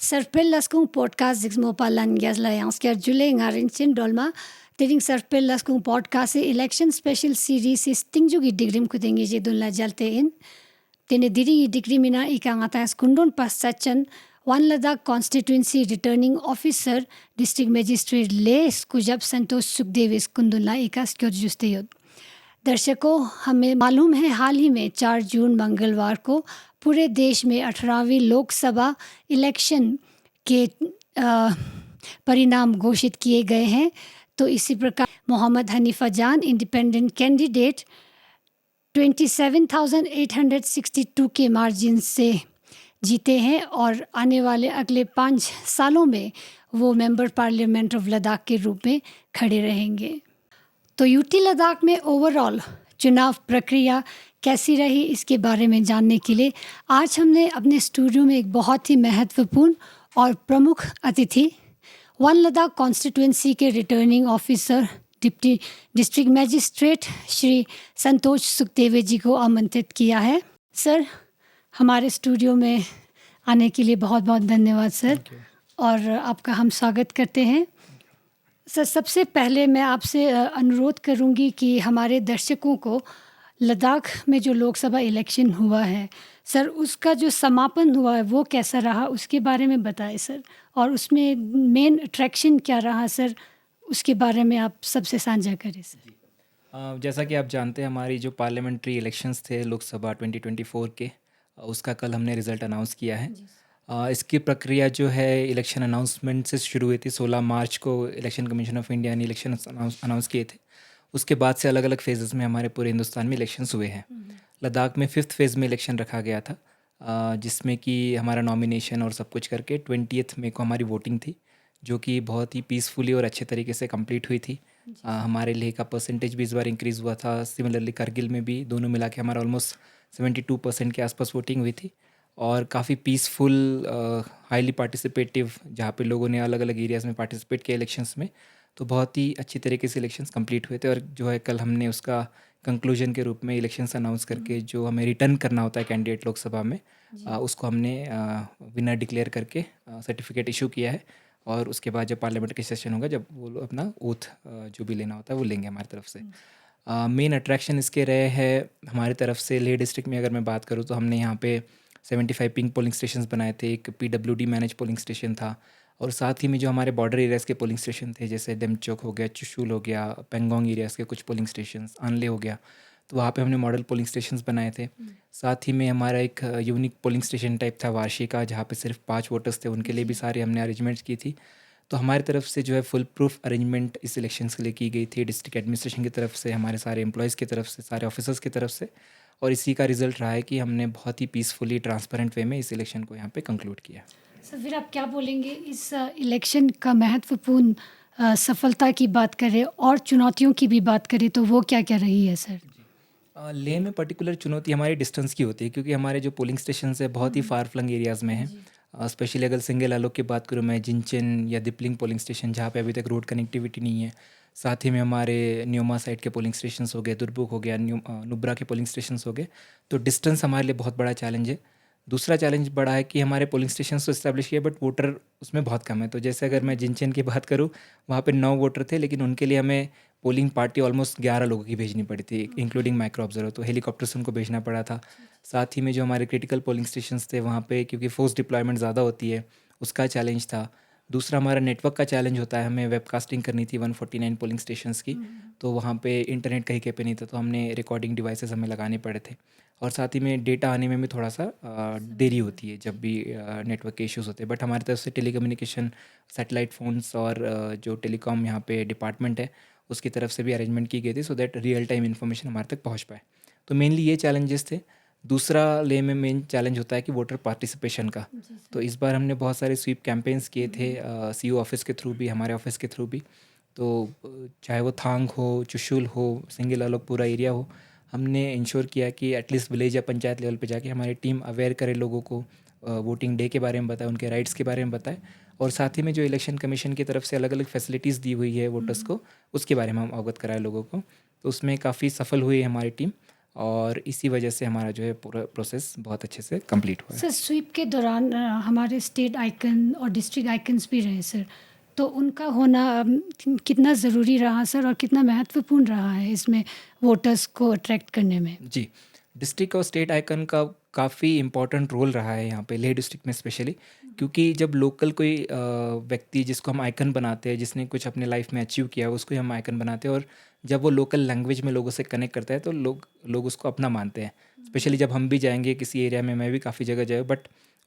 Sarpellaskum podcast Zixmopalan Gazlayansker Juling Arinchin Dolma Tiring Sarpellaskum podcast election special series is Tingjugi Digrim Kudingi Jedunla Jalte in Tene Diri Digrimina Ikangatas Kundun Pasachan One Ladakh constituency returning officer district magistrate Le Skujab Santosh Sukhdevis Kundunla Ikas Kyorjusteyod दर्शकों हमें मालूम है हाल ही में 4 जून मंगलवार को पूरे देश में 18वीं लोकसभा इलेक्शन के परिणाम घोषित किए गए हैं। तो इसी प्रकार मोहम्मद हनीफा जान इंडिपेंडेंट कैंडिडेट 27,862 के मार्जिन से जीते हैं और आने वाले अगले 5 सालों में वो मेंबर पार्लियामेंट ऑफ लद्दाख के रूप में खड़े रहेंगे। तो यूटी लद्दाख में ओवरऑल चुनाव प्रक्रिया कैसी रही इसके बारे में जानने के लिए आज हमने अपने स्टूडियो में एक बहुत ही महत्वपूर्ण और प्रमुख अतिथि वन लद्दाख कॉन्स्टिट्यूएंसी के returning officer deputy district magistrate Shri Santosh Sukhdev ji को आमंत्रित किया है। सर, हमारे स्टूडियो में आने के लिए बहुत बहुत धन्यवाद सर, और आपका हम स्वागत करते हैं। सर, सबसे पहले मैं आपसे अनुरोध करूंगी कि हमारे दर्शकों को लद्दाख में जो लोकसभा इलेक्शन हुआ है सर, उसका जो समापन हुआ है वो कैसा रहा उसके बारे में बताएं सर, और उसमें मेन अट्रैक्शन क्या रहा सर, उसके बारे में आप सबसे साझा करें सर। जैसा कि आप जानते हैं हमारी जो पार्लियामेंट्री इलेक्शंस थे लोकसभा 2024 के, उसका कल हमने रिज़ल्ट अनाउंस किया है। इसकी प्रक्रिया जो है इलेक्शन अनाउंसमेंट से शुरू हुई थी। 16 मार्च को इलेक्शन कमीशन ऑफ इंडिया ने इलेक्शन अनाउंस किए थे। उसके बाद से अलग अलग फेजेस में हमारे पूरे हिंदुस्तान में इलेक्शंस हुए हैं। लद्दाख में 5th फेज़ में इलेक्शन रखा गया था, जिसमें कि हमारा नॉमिनेशन और सब कुछ करके 20 मई को हमारी वोटिंग थी, जो कि बहुत ही पीसफुली और अच्छे तरीके से कंप्लीट हुई थी। हमारे लेह का परसेंटेज भी इस बार इंक्रीज़ हुआ था। सिमिलरली करगिल में भी दोनों मिला के हमारा ऑलमोस्ट 72% के आसपास वोटिंग हुई थी और काफ़ी पीसफुल, हाईली पार्टिसिपेटिव, जहाँ पे लोगों ने अलग अलग एरियाज़ में पार्टिसिपेट किया इलेक्शंस में। तो बहुत ही अच्छी तरीके से इलेक्शंस कंप्लीट हुए थे और जो है कल हमने उसका कंक्लूजन के रूप में इलेक्शंस अनाउंस करके जो हमें रिटर्न करना होता है कैंडिडेट लोकसभा में, उसको हमने विनर डिक्लेयर करके सर्टिफिकेट इशू किया है। और उसके बाद जब पार्लियामेंट का सेशन होगा, जब वो लोग अपना ओथ जो भी लेना होता है वो लेंगे हमारी तरफ से। मेन अट्रैक्शन इसके रहे हैं हमारी तरफ से। लेह डिस्ट्रिक्ट में अगर मैं बात करूँ तो हमने यहाँ पे 75 पिंक पोलिंग स्टेशंस बनाए थे। एक PWD मैनेज पोलिंग स्टेशन था और साथ ही में जो हमारे बॉर्डर एरियाज़ के पोलिंग स्टेशन थे, जैसे डेमचौक हो गया, चुशूल हो गया, पेंगोंग एरियाज़ के कुछ पोलिंग स्टेशंस, आनले हो गया, तो वहाँ पे हमने मॉडल पोलिंग स्टेशंस बनाए थे। साथ ही में हमारा एक यूनिक पोलिंग स्टेशन टाइप था वार्षिक का, जहाँ पे सिर्फ 5 वोटर्स थे, उनके लिए भी सारे हमने अरेंजमेंट्स की थी। तो हमारी तरफ से जो है फुल प्रूफ अरेंजमेंट इस इलेक्शंस के लिए की गई थी, डिस्ट्रिक्ट एडमिनिस्ट्रेशन की तरफ से, हमारे सारे एम्प्लॉयज़ की तरफ से, सारे ऑफिसर्स की तरफ से। और इसी का रिजल्ट रहा है कि हमने बहुत ही पीसफुली ट्रांसपेरेंट वे में इस इलेक्शन को यहाँ पे कंक्लूड किया। सर, फिर आप क्या बोलेंगे इस इलेक्शन का महत्वपूर्ण सफलता की बात करें और चुनौतियों की भी बात करें तो वो क्या क्या रही है सर? लेह में पर्टिकुलर चुनौती हमारी डिस्टेंस की होती है, क्योंकि हमारे जो पोलिंग स्टेशन है बहुत ही फार फ्लंग एरियाज़ में है। स्पेशली अगर सिंगल आलोक की बात करूँ मैं, जिनचन या दिपलिंग पोलिंग स्टेशन, जहाँ पे अभी तक रोड कनेक्टिविटी नहीं है। साथ ही में हमारे न्योमा साइड के पोलिंग स्टेशंस हो गए, दुर्बुक हो गया, नुब्रा के पोलिंग स्टेशंस हो गए। तो डिस्टेंस हमारे लिए बहुत बड़ा चैलेंज है। दूसरा चैलेंज बड़ा है कि हमारे पोलिंग स्टेशन तो इस्टेब्लिश किए, बट वोटर उसमें बहुत कम है। तो जैसे अगर मैं जिनचन की बात करूँ, वहाँ पे 9 वोटर थे, लेकिन उनके लिए हमें पोलिंग पार्टी ऑलमोस्ट 11 लोगों की भेजनी पड़ी थी, इंक्लूडिंग माइक्रो ऑब्जर्वर। तो हेलीकॉप्टर से उनको भेजना पड़ा था। साथ ही में जो हमारे क्रिटिकल पोलिंग स्टेशंस थे, वहाँ पे क्योंकि फोर्स डिप्लॉयमेंट ज़्यादा होती है, उसका चैलेंज था। दूसरा हमारा नेटवर्क का चैलेंज होता है। हमें वेबकास्टिंग करनी थी 149 पोलिंग स्टेशंस की, तो वहाँ पे इंटरनेट कहीं पे नहीं था, तो हमने रिकॉर्डिंग डिवाइसेस हमें लगाने पड़े थे। और साथ ही में डेटा आने में भी थोड़ा सा देरी होती है जब भी नेटवर्क के इश्यूज़ होते हैं। बट हमारी तरफ से टेलीकम्युनिकेशन, सैटेलाइट फ़ोन्स और जो टेलीकॉम यहाँ पे डिपार्टमेंट है, उसकी तरफ से भी अरेंजमेंट की गई थी, so that real time information हमारे तक पहुँच पाए। तो मेनली ये चैलेंजेस थे। दूसरा लेह में मेन चैलेंज होता है कि वोटर पार्टिसिपेशन का। तो इस बार हमने बहुत सारे स्वीप कैंपेन्स किए थे, CO ऑफिस के थ्रू भी, हमारे ऑफिस के थ्रू भी। तो चाहे वो थांग हो, चुशुल हो, सिंगल आलोक पूरा एरिया हो, हमने इंश्योर किया कि एटलीस्ट विलेज या पंचायत लेवल पे जाके हमारी टीम अवेयर करे लोगों को, वोटिंग डे के बारे में बताए, उनके राइट्स के बारे में बताए, और साथ ही में जो इलेक्शन कमीशन की तरफ से अलग अलग फैसिलिटीज़ दी हुई है वोटर्स को, उसके बारे में हम अवगत कराए लोगों को। तो उसमें काफ़ी सफल हुई है हमारी टीम। और इसी वजह से हमारा जो है पूरा प्रोसेस बहुत अच्छे से कंप्लीट हुआ है। सर स्वीप के दौरान हमारे स्टेट आइकन और डिस्ट्रिक्ट आइकन्स भी रहे सर, तो उनका होना कितना ज़रूरी रहा सर और कितना महत्वपूर्ण रहा है इसमें वोटर्स को अट्रैक्ट करने में? जी, डिस्ट्रिक्ट और स्टेट आइकन का काफ़ी इम्पोर्टेंट रोल रहा है यहाँ पे लेह डिस्ट्रिक्ट में स्पेशली, क्योंकि जब लोकल कोई व्यक्ति जिसको हम आइकन बनाते हैं, जिसने कुछ अपने लाइफ में अचीव किया है, उसको ही हम आइकन बनाते हैं, और जब वो लोकल लैंग्वेज में लोगों से कनेक्ट करता है तो लोग उसको अपना मानते हैं। स्पेशली जब हम भी जाएंगे किसी एरिया में, मैं भी काफ़ी जगह जाए, बट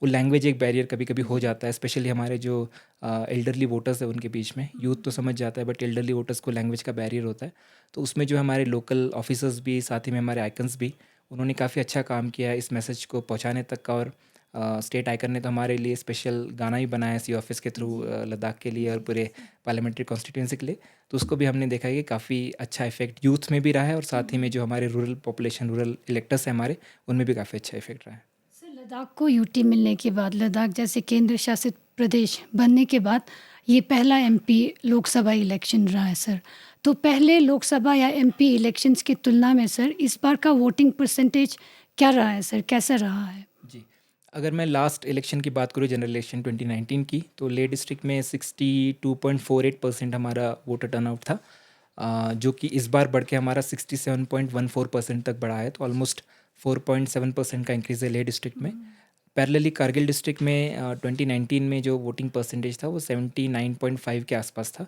वो लैंग्वेज एक बैरियर कभी कभी हो जाता है, स्पेशली हमारे जो एल्डरली वोटर्स है उनके बीच में। यूथ तो समझ जाता है बट एल्डरली वोटर्स को लैंग्वेज का बैरियर होता है। तो उसमें जो हमारे लोकल ऑफिसर्स भी, साथ ही में हमारे आइकन्स भी, उन्होंने काफ़ी अच्छा काम किया है इस मैसेज को पहुंचाने तक का। और स्टेट आइकन ने तो हमारे लिए स्पेशल गाना ही बनाया सी ऑफिस के थ्रू, लद्दाख के लिए और पूरे पार्लियामेंट्री कॉन्स्टिट्यूंसी के लिए। तो उसको भी हमने देखा है कि काफ़ी अच्छा इफेक्ट यूथ में भी रहा है, और साथ ही में जो हमारे रूरल पॉपुलेशन, रूरल इलेक्टर्स हैं हमारे, उनमें भी काफ़ी अच्छा इफेक्ट रहा है। सर लद्दाख को यूटी मिलने के बाद, लद्दाख जैसे केंद्र शासित प्रदेश बनने के बाद, ये पहला एमपी लोकसभा इलेक्शन रहा है सर। तो पहले लोकसभा या एमपी इलेक्शंस की तुलना में सर इस बार का वोटिंग परसेंटेज क्या रहा है सर, कैसा रहा है? जी, अगर मैं लास्ट इलेक्शन की बात करूँ, जनरल इलेक्शन 2019 की, तो लेह डिस्ट्रिक्ट में 62.48% हमारा वोटर टर्नआउट था, जो कि इस बार बढ़ के हमारा 67.14% तक बढ़ा है। तो ऑलमोस्ट 4.7% का इंक्रीज़ है लेह डिस्ट्रिक्ट में। पैरेलली कारगिल डिस्ट्रिक्ट में 2019 में जो वोटिंग परसेंटेज था वो 79.5 के आसपास था।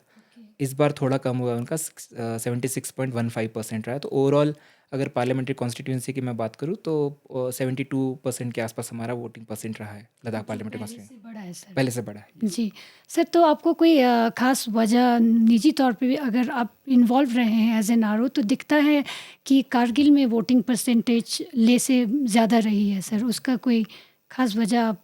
इस बार थोड़ा कम हुआ, उनका 76.15% रहा है। तो ओवरऑल अगर पार्लियामेंट्री कॉन्स्टिट्यूंसी की मैं बात करूँ तो 72% के आसपास हमारा वोटिंग परसेंट रहा है लद्दाख पार्लियामेंट्री पहले से कॉन्स्टिट्यूंसी। बड़ा है सर। पहले से बड़ा है। जी सर, तो आपको कोई ख़ास वजह निजी तौर पे भी, अगर आप इन्वॉल्व रहे हैं एज एन आरओ, तो दिखता है कि कारगिल में वोटिंग परसेंटेज ले से ज़्यादा रही है सर, उसका कोई ख़ास वजह आपके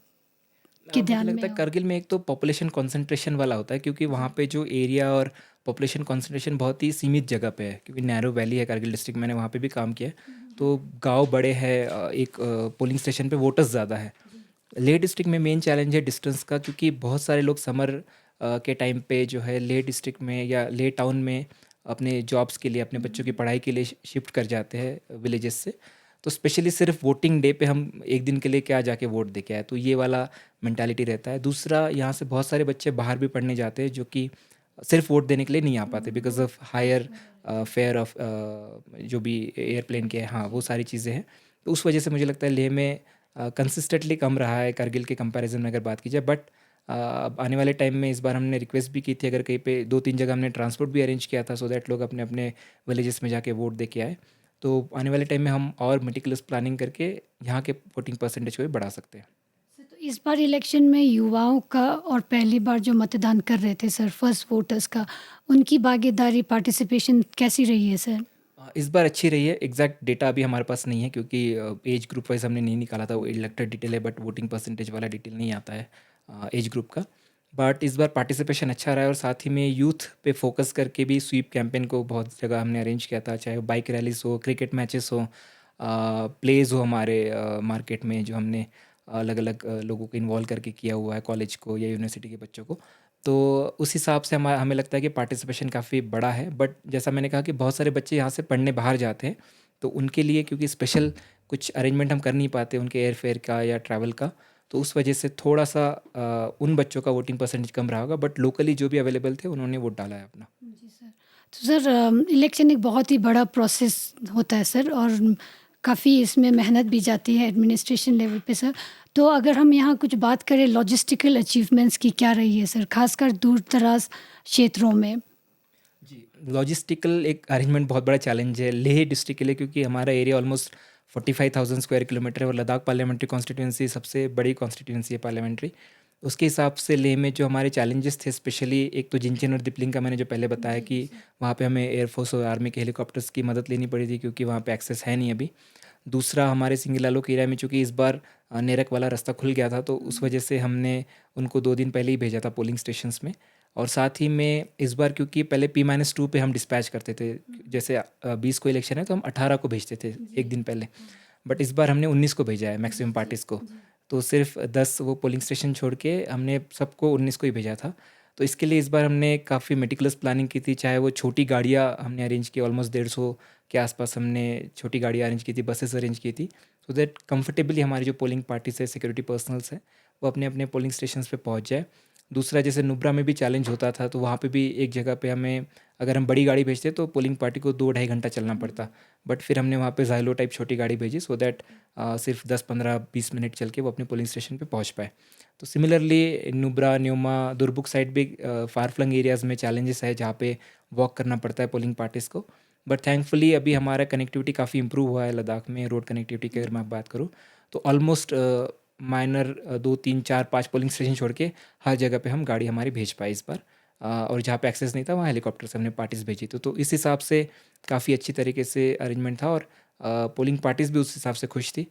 मुझे ध्यान लगता में है हो? कारगिल में एक तो पॉपुलेशन कंसंट्रेशन वाला होता है, क्योंकि वहाँ पे जो एरिया और पॉपुलेशन कंसंट्रेशन बहुत ही सीमित जगह पे है, क्योंकि नैरो वैली है कारगिल डिस्ट्रिक्ट, मैंने वहाँ पे भी काम किया है। तो गांव बड़े हैं, एक पोलिंग स्टेशन पे वोटर्स ज़्यादा है। लेह डिस्ट्रिक्ट में मेन चैलेंज है डिस्टेंस का, क्योंकि बहुत सारे लोग समर के टाइम पे जो है लेह डिस्ट्रिक्ट में या लेह टाउन में अपने जॉब्स के लिए, अपने बच्चों की पढ़ाई के लिए शिफ्ट कर जाते हैं विलेजेस से। तो स्पेशली सिर्फ वोटिंग डे पे हम एक दिन के लिए क्या जाके वोट दे के आए, तो ये वाला मेंटालिटी रहता है। दूसरा, यहाँ से बहुत सारे बच्चे बाहर भी पढ़ने जाते हैं जो कि सिर्फ वोट देने के लिए नहीं आ पाते, because of higher fare of जो भी एयरप्लेन के, हाँ वो सारी चीज़ें हैं। तो उस वजह से मुझे लगता है लेह में कंसिस्टेंटली कम रहा है कारगिल के कंपैरिजन में अगर बात की जाए। बट अब आने वाले टाइम में इस बार हमने रिक्वेस्ट भी की थी, अगर कहीं पे 2-3 जगह हमने ट्रांसपोर्ट भी अरेंज किया था, सो दैट लोग अपने अपने विलेजेस में जाके वोट दे के आए। तो आने वाले टाइम में हम और मेटिकुलस प्लानिंग करके यहाँ के वोटिंग परसेंटेज को भी बढ़ा सकते हैं। सर, तो इस बार इलेक्शन में युवाओं का और पहली बार जो मतदान कर रहे थे सर, फर्स्ट वोटर्स का, उनकी भागीदारी, पार्टिसिपेशन कैसी रही है सर? इस बार अच्छी रही है। एग्जैक्ट डेटा अभी हमारे पास नहीं है, क्योंकि एज ग्रुप वाइज हमने नहीं निकाला था। वो इलेक्टेड डिटेल है, बट वोटिंग परसेंटेज वाला डिटेल नहीं आता है एज ग्रुप का। बट इस बार पार्टिसिपेशन अच्छा रहा है, और साथ ही में यूथ पे फोकस करके भी स्वीप कैंपेन को बहुत जगह हमने अरेंज किया था, चाहे बाइक रैलीज हो, क्रिकेट मैचेस हो, प्लेज हो हमारे मार्केट में, जो हमने अलग अलग लोगों को इन्वॉल्व करके किया हुआ है, कॉलेज को या यूनिवर्सिटी के बच्चों को। तो उस हिसाब से हमें लगता है कि पार्टिसिपेशन काफ़ी बड़ा है। बट जैसा मैंने कहा कि बहुत सारे बच्चे यहाँ से पढ़ने बाहर जाते हैं, तो उनके लिए क्योंकि स्पेशल कुछ अरेंजमेंट हम कर नहीं पाते उनके एयर फेयर का या ट्रैवल का, तो उस वजह से थोड़ा सा उन बच्चों का वोटिंग परसेंटेज कम रहा होगा। बट लोकली जो भी अवेलेबल थे उन्होंने वोट डाला है अपना। जी सर। तो सर इलेक्शन एक बहुत ही बड़ा प्रोसेस होता है सर, और काफ़ी इसमें मेहनत भी जाती है एडमिनिस्ट्रेशन लेवल पे सर। तो अगर हम यहाँ कुछ बात करें लॉजिस्टिकल अचीवमेंट्स की, क्या रही है सर, खासकर दूर दराज क्षेत्रों में? जी, लॉजिस्टिकल एक अरेंजमेंट बहुत बड़ा चैलेंज है लेह डिस्ट्रिक्ट के लिए, क्योंकि हमारा एरिया ऑलमोस्ट 45,000 स्क्वायर किलोमीटर है, और लद्दाख पार्लियामेंट्री कॉन्स्टिट्यूंसी सबसे बड़ी कॉन्स्टिट्यूंसी है पार्लियामेंट्री। उसके हिसाब से लेह में जो हमारे चैलेंजेस थे, स्पेशली एक तो जिनचन और दिपलिंग का मैंने जो पहले बताया कि वहाँ पे हमें एयरफोर्स और आर्मी के हेलीकॉप्टर्स की मदद लेनी पड़ी थी, क्योंकि वहाँ पे एक्सेस है नहीं अभी। दूसरा, हमारे सिंगलालो के एरिया में चूँकि इस बार नेरक वाला रास्ता खुल गया था, तो उस वजह से हमने उनको 2 दिन पहले ही भेजा था पोलिंग स्टेशंस में। और साथ ही में इस बार, क्योंकि पहले P-2 पे हम डिस्पैच करते थे, जैसे 20 को इलेक्शन है तो हम 18 को भेजते थे एक दिन पहले, बट इस बार हमने 19 को भेजा है मैक्सिमम पार्टीज़ को। तो सिर्फ 10 वो पोलिंग स्टेशन छोड़ के हमने सबको 19 को ही भेजा था। तो इसके लिए इस बार हमने काफ़ी मेटिकुलस प्लानिंग की थी, चाहे वो छोटी गाड़ियाँ हमने अरेंज की, ऑलमोस्ट 150 के आसपास हमने छोटी गाड़ियाँ अरेंज की थी, बसेस अरेंज की थी, सो दैट कंफर्टेबली हमारी जो पोलिंग पार्टीज है, सिक्योरिटी पर्सनल्स हैं, वो अपने अपने पोलिंग स्टेशन पे पहुंच जाए। दूसरा, जैसे नुब्रा में भी चैलेंज होता था, तो वहाँ पे भी एक जगह पे हमें, अगर हम बड़ी गाड़ी भेजते तो पोलिंग पार्टी को 2-2.5 घंटा चलना पड़ता, बट फिर हमने वहाँ पे ज़ाइलो टाइप छोटी गाड़ी भेजी, सो दैट सिर्फ 10-15-20 मिनट चल के वो अपने पोलिंग स्टेशन पे पहुँच पाए। तो सिमिलरली नुब्रा, न्योमा, दुरबुक साइड भी फार फ्लंग एरियाज़ में चैलेंजेस है, जहाँ पे वॉक करना पड़ता है पोलिंग पार्टीज़ को, बट थैंकफुली अभी हमारा कनेक्टिविटी काफ़ी इंप्रूव हुआ है लद्दाख में, रोड कनेक्टिविटी की अगर मैं बात करूँ तो ऑलमोस्ट माइनर 2-3-4-5 पोलिंग स्टेशन छोड़ के हर जगह पे हम गाड़ी हमारी भेज पाए इस बार। और जहाँ पे एक्सेस नहीं था वहाँ हेलीकॉप्टर से हमने पार्टीज भेजी थी, तो इस हिसाब से काफ़ी अच्छी तरीके से अरेंजमेंट था, और पोलिंग पार्टीज भी उस हिसाब से खुश थी।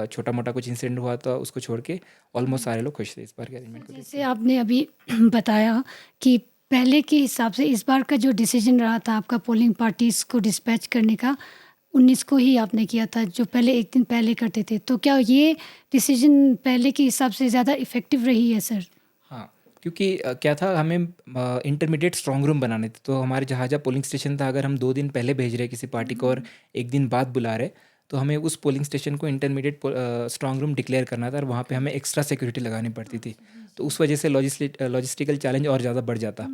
छोटा मोटा कुछ इंसिडेंट हुआ था उसको छोड़ के ऑलमोस्ट सारे लोग खुश थे इस बार के अरेंजमेंट को देख जैसे आपने अभी बताया कि पहले के हिसाब से इस बार का जो डिसीजन रहा था आपका पोलिंग पार्टीज़ को डिस्पैच करने का, 19 को ही आपने किया था, जो पहले एक दिन पहले करते थे, तो क्या ये डिसीजन पहले के हिसाब से ज़्यादा इफ़ेक्टिव रही है सर? हाँ, क्योंकि क्या था, हमें इंटरमीडिएट स्ट्रॉन्ग रूम बनाने थे, तो हमारे जहाँ जहाँ पोलिंग स्टेशन था, अगर हम 2 दिन पहले भेज रहे किसी पार्टी को और एक दिन बाद बुला रहे, तो हमें उस पोलिंग स्टेशन को इंटरमीडिएट स्ट्रॉन्ग रूम डिक्लेयर करना था, और वहाँ पे हमें एक्स्ट्रा सिक्योरिटी लगानी पड़ती थी, तो उस वजह से लॉजिस्टिकल चैलेंज और ज़्यादा बढ़ जाता।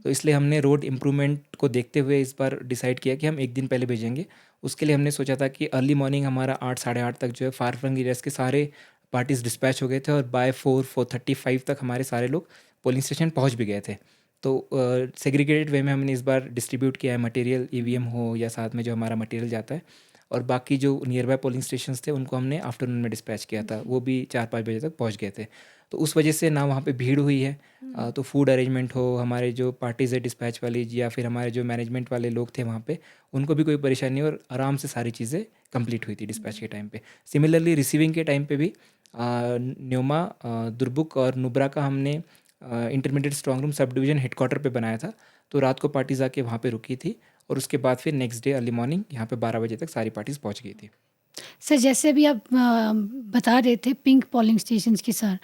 तो इसलिए हमने रोड इम्प्रूवमेंट को देखते हुए इस बार डिसाइड किया कि हम एक दिन पहले भेजेंगे। उसके लिए हमने सोचा था कि अर्ली मॉर्निंग हमारा 8-8:30 तक जो है फार फ्लंग एरियाज़ के सारे पार्टीज डिस्पैच हो गए थे, और बाय 4-4:35 तक हमारे सारे लोग पोलिंग स्टेशन पहुंच भी गए थे। तो सेग्रीगेटेड वे में हमने इस बार डिस्ट्रीब्यूट किया है मटेरियल, ईवीएम हो या साथ में जो हमारा मटेरियल जाता है, और बाकी जो नियर बाय पोलिंग स्टेशंस थे उनको हमने आफ्टरनून में डिस्पैच किया था, वो भी 4-5 बजे तक पहुंच गए थे। तो उस वजह से ना वहाँ पे भीड़ हुई है, तो फूड अरेंजमेंट हो, हमारे जो पार्टीज़ है डिस्पैच वाली, या फिर हमारे जो मैनेजमेंट वाले लोग थे वहाँ पे, उनको भी कोई परेशानी नहीं, और आराम से सारी चीज़ें कंप्लीट हुई थी डिस्पैच के टाइम पे। सिमिलरली रिसीविंग के टाइम पे भी न्योमा, दुरबुक और नुब्रा का हमने intermediate strong room sub division headquarter पे बनाया था, तो रात को पार्टीज़ आके वहाँ पे रुकी थी, और उसके बाद फिर नेक्स्ट डे अर्ली मॉर्निंग यहाँ पे 12 बजे तक सारी पार्टीज़ पहुँच गई थी। सर जैसे अभी आप बता रहे थे पिंक पोलिंग स्टेशंस की सर,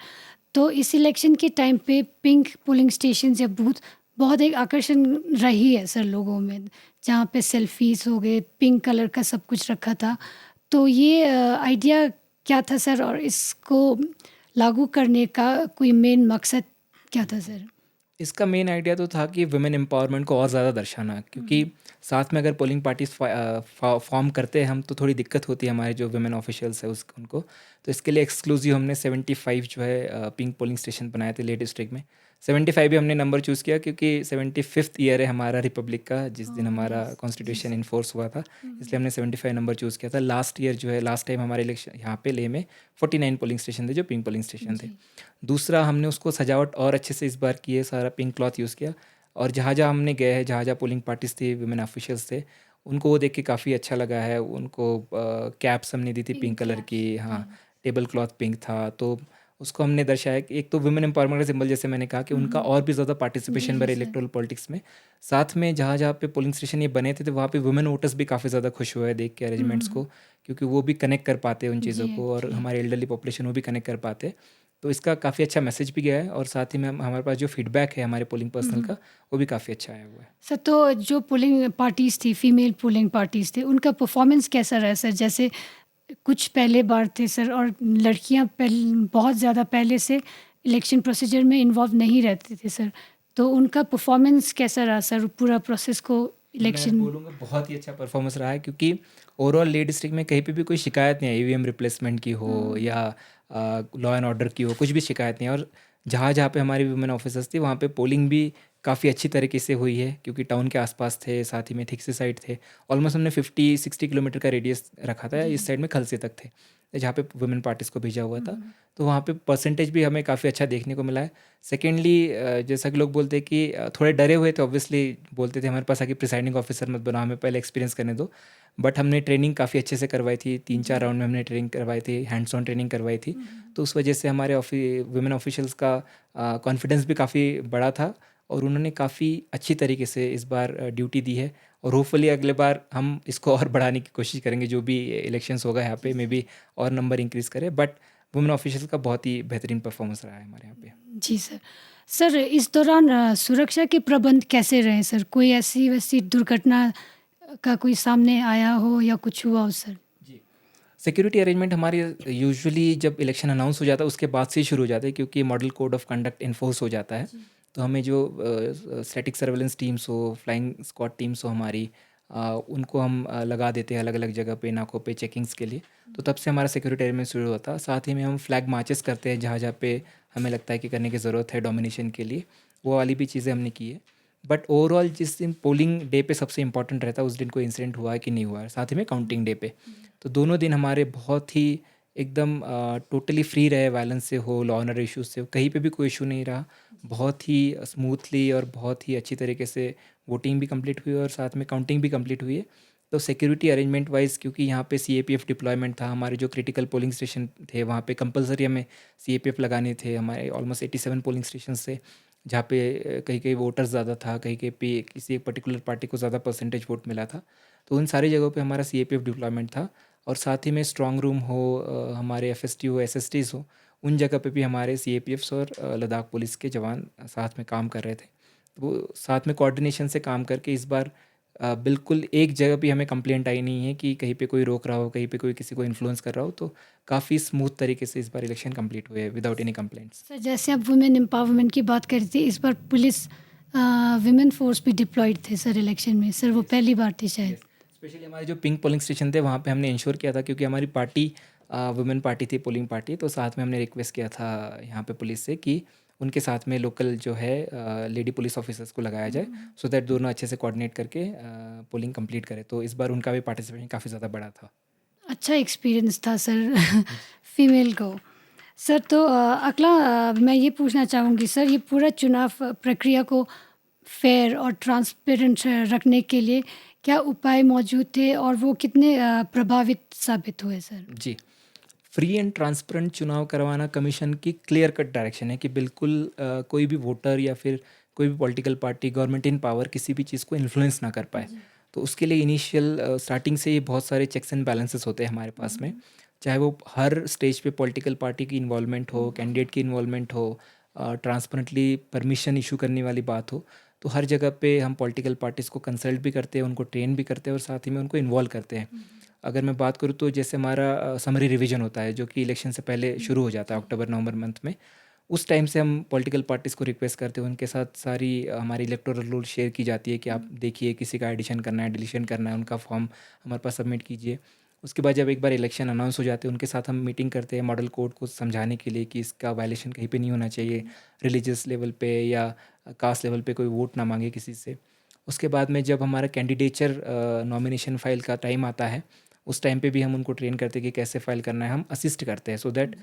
तो इस इलेक्शन के टाइम पे पिंक पोलिंग स्टेशन या बूथ बहुत एक आकर्षण रही है सर लोगों में, जहाँ पे सेल्फीज हो गए, पिंक कलर का सब कुछ रखा था, तो ये आइडिया क्या था सर, और इसको लागू करने का कोई मेन मकसद क्या था सर? इसका मेन आइडिया तो था कि वुमेन एम्पावरमेंट को और ज़्यादा दर्शाना, क्योंकि साथ में अगर पोलिंग पार्टीज फॉर्म करते हैं हम, तो थोड़ी दिक्कत होती है हमारे जो वुमेन ऑफिशियल्स है उनको। तो इसके लिए एक्सक्लूसिव हमने 75 जो है पिंक पोलिंग स्टेशन बनाए थे ले डिस्ट्रिक्ट में। 75 भी हमने नंबर चूज़ किया क्योंकि 75th ईयर है हमारा रिपब्लिक का, जिस दिन हमारा कॉन्स्टिट्यूशन इन्फोर्स हुआ था, इसलिए हमने 75 नंबर चूज़ किया था। लास्ट ईयर जो है, लास्ट टाइम हमारे इलेक्शन यहाँ पे ले में 49 पोलिंग स्टेशन थे जो पिंक पोलिंग स्टेशन थे। दूसरा, हमने उसको सजावट और अच्छे से इस बार की है, सारा पिंक क्लॉथ यूज़ किया, और जहाँ जहाँ हमने गए हैं, जहाँ जहाँ पोलिंग पार्टीज थी, वुमेन ऑफिशियल्स थे, उनको वो देख के काफ़ी अच्छा लगा है। उनको कैप्स हमने दी थी पिंक कलर की, हाँ, टेबल क्लॉथ पिंक था, तो उसको हमने दर्शाया कि एक तो वुमेन एम्पावरमेंट का सिंबल, जैसे मैंने कहा कि उनका और भी ज़्यादा पार्टिसिपेशन बढ़े इलेक्टोरल पॉलिटिक्स में। साथ में जहाँ जहाँ पे पोलिंग स्टेशन ये बने थे, तो वहाँ पे वुमेन वोटर्स भी काफ़ी ज़्यादा खुश हुए देख के अरेंजमेंट्स को, क्योंकि वो भी कनेक्ट कर पाते उन चीज़ों को, और हमारे एल्डरली पॉपुलेशन वो भी कनेक्ट कर पाते। तो इसका काफ़ी अच्छा मैसेज भी गया है, और साथ ही में हमारे पास जो फीडबैक है हमारे पोलिंग पर्सनल का, वो भी काफ़ी अच्छा आया हुआ है। सर तो जो पोलिंग पार्टीज़ थी, फीमेल पोलिंग पार्टीज़ थे, उनका परफॉर्मेंस कैसा रहा सर? जैसे कुछ पहले बार थे सर, और लड़कियां बहुत ज़्यादा पहले से इलेक्शन प्रोसीजर में इन्वॉल्व नहीं रहते थे सर, तो उनका परफॉर्मेंस कैसा रहा सर पूरा प्रोसेस को मैं इलेक्शन? बोलूँगा बहुत ही अच्छा परफॉर्मेंस रहा है, क्योंकि ओवरऑल ले डिस्ट्रिक्ट में कहीं पे भी कोई शिकायत नहीं है, ईवीएम रिप्लेसमेंट की हो या लॉ एंड ऑर्डर की हो, कुछ भी शिकायत नहीं है। और जहाँ जहाँ पे हमारी वुमेन ऑफिसर्स थी, वहाँ पे पोलिंग भी काफ़ी अच्छी तरीके से हुई है, क्योंकि टाउन के आसपास थे, साथ ही में थिक से साइड थे। ऑलमोस्ट हमने 50-60 किलोमीटर का रेडियस रखा था, इस साइड में खलसे तक थे, जहाँ पे वुमेन पार्टीज़ को भेजा हुआ था। तो वहाँ पे परसेंटेज भी हमें काफ़ी अच्छा देखने को मिला है। सेकेंडली, जैसा कि लोग बोलते हैं कि थोड़े डरे हुए थे, ऑब्वियसली बोलते थे हमारे पास आके प्रिसाइडिंग ऑफिसर मत बनाओ, हमें पहले एक्सपीरियंस करने दो, बट हमने ट्रेनिंग काफ़ी अच्छे से करवाई थी, 3-4 राउंड में हमने ट्रेनिंग करवाई थी, हैंड्स ऑन ट्रेनिंग करवाई थी। तो उस वजह से हमारे वुमेन ऑफिशियल्स का कॉन्फिडेंस भी काफ़ी बड़ा था, और उन्होंने काफ़ी अच्छी तरीके से इस बार ड्यूटी दी है, और होपफुली अगले बार हम इसको और बढ़ाने की कोशिश करेंगे, जो भी इलेक्शंस होगा यहाँ पे, मे बी और नंबर इंक्रीज़ करे। बट वुमेन ऑफिशियल्स का बहुत ही बेहतरीन परफॉर्मेंस रहा है हमारे यहाँ पे। जी सर। सर इस दौरान सुरक्षा के प्रबंध कैसे रहे सर? कोई ऐसी वैसी दुर्घटना का कोई सामने आया हो या कुछ हुआ हो सर? जी। सिक्योरिटी अरेंजमेंट हमारे यूजुअली जब इलेक्शन अनाउंस हो जाता है उसके बाद से ही शुरू हो जाता है, क्योंकि model code of conduct enforce हो जाता है। तो हमें जो स्टैटिक सर्वेलेंस टीम्स हो, फ्लाइंग स्क्वाड टीम्स हो हमारी, उनको हम लगा देते हैं अलग अलग जगह पे, नाकों पे चेकिंग्स के लिए। तो तब से हमारा सिक्योरिटी अरेंजमेंट शुरू होता है। साथ ही में हम फ्लैग मार्चेस करते हैं जहाँ जहाँ पे हमें लगता है कि करने की ज़रूरत है डोमिनेशन के लिए, वो वाली भी चीज़ें हमने की है। बट ओवरऑल जिस दिन पोलिंग डे पे सबसे इंपॉर्टेंट रहता है उस दिन कोई इंसिडेंट हुआ है कि नहीं हुआ है, साथ ही में काउंटिंग डे पे। तो दोनों दिन हमारे बहुत ही एकदम टोटली फ्री रहे वायलेंस से हो, लॉ ऑनर इश्यूज से हो, कहीं पे भी कोई इशू नहीं रहा। बहुत ही स्मूथली और बहुत ही अच्छी तरीके से वोटिंग भी कंप्लीट हुई और साथ में काउंटिंग भी कंप्लीट हुई है। तो सिक्योरिटी अरेंजमेंट वाइज, क्योंकि यहाँ पे सीएपीएफ डिप्लॉयमेंट था, हमारे जो क्रिटिकल पोलिंग स्टेशन थे वहाँ पे कंपलसरी हमें सीएपीएफ लगाने थे। हमारे ऑलमोस्ट 87 पोलिंग स्टेशन थे जहाँ पे कहीं कहीं वोटर्स ज़्यादा था, कहीं कहीं पे किसी एक पर्टिकुलर पार्टी को ज़्यादा परसेंटेज वोट मिला था। तो उन सारी जगहों पे हमारा सीएपीएफ डिप्लॉयमेंट था। और साथ ही में स्ट्रांग रूम हो, हमारे एफएसटी हो, एसएसटीज हो, उन जगह पे भी हमारे सीएपीएफ्स और लद्दाख पुलिस के जवान साथ में काम कर रहे थे। तो वो साथ में कोऑर्डिनेशन से काम करके इस बार बिल्कुल एक जगह भी हमें कंप्लेंट आई नहीं है कि कहीं पे कोई रोक रहा हो, कहीं पे कोई किसी को इन्फ्लुएंस कर रहा हो। तो काफ़ी स्मूथ तरीके से इस बार इलेक्शन कंप्लीट हुए विदाउट एनी कंप्लेंट्स। सर जैसे आप वुमेन एम्पावरमेंट की बात कर रही थी, इस बार पुलिस विमेन फोर्स भी डिप्लॉयड थे सर इलेक्शन में। सर वो पहली बार थी शायद। स्पेशली हमारे जो पिंक पोलिंग स्टेशन थे वहाँ पे हमने इंश्योर किया था, क्योंकि हमारी पार्टी वुमेन पार्टी थी, पोलिंग पार्टी। तो साथ में हमने रिक्वेस्ट किया था यहाँ पे पुलिस से कि उनके साथ में लोकल जो है लेडी पुलिस ऑफिसर्स को लगाया जाए, सो दैट दोनों अच्छे से कोऑर्डिनेट करके पोलिंग कंप्लीट करें। तो इस बार उनका भी पार्टिसिपेशन काफ़ी ज़्यादा बड़ा था। अच्छा एक्सपीरियंस था सर फीमेल को। सर तो अगला मैं ये पूछना चाहूँगी सर, ये पूरा चुनाव प्रक्रिया को फेयर और ट्रांसपेरेंट रखने के लिए क्या उपाय मौजूद थे और वो कितने प्रभावित साबित हुए सर? जी। फ्री एंड ट्रांसपेरेंट चुनाव करवाना कमीशन की क्लियर कट डायरेक्शन है कि बिल्कुल कोई भी वोटर या फिर कोई भी political party, government in power किसी भी चीज़ को इन्फ्लुएंस ना कर पाए। तो उसके लिए इनिशियल स्टार्टिंग से ही बहुत सारे चेक्स एंड बैलेंसेस होते हैं हमारे पास में। चाहे वो हर स्टेज पे पॉलिटिकल पार्टी की इन्वॉल्वमेंट हो, कैंडिडेट की इन्वॉल्वमेंट हो, ट्रांसपेरेंटली परमिशन इशू करने वाली बात हो। तो हर जगह पे हम पॉलिटिकल पार्टीज़ को कंसल्ट भी करते हैं, उनको ट्रेन भी करते हैं और साथ ही में उनको इन्वॉल्व करते हैं। अगर मैं बात करूँ तो जैसे हमारा समरी रिवीजन होता है जो कि इलेक्शन से पहले शुरू हो जाता है अक्टूबर नवंबर मंथ में। उस टाइम से हम पॉलिटिकल पार्टीज़ को रिक्वेस्ट करते हैं, उनके साथ सारी हमारी इलेक्टोरल रोल शेयर की जाती है कि आप देखिए किसी का एडिशन करना है, डिलीशन करना है, उनका फॉर्म हमारे पास सबमिट कीजिए। उसके बाद जब एक बार इलेक्शन अनाउंस हो जाते हैं उनके साथ हम मीटिंग करते हैं मॉडल कोड को समझाने के लिए कि इसका वायलेशन कहीं पे नहीं होना चाहिए, रिलीजियस लेवल पे या कास्ट लेवल पे कोई वोट ना मांगे किसी से। उसके बाद में जब हमारा कैंडिडेचर नॉमिनेशन फाइल का टाइम आता है, उस टाइम पे भी हम उनको ट्रेन करते हैं कि कैसे फाइल करना है, हम असिस्ट करते हैं सो दैट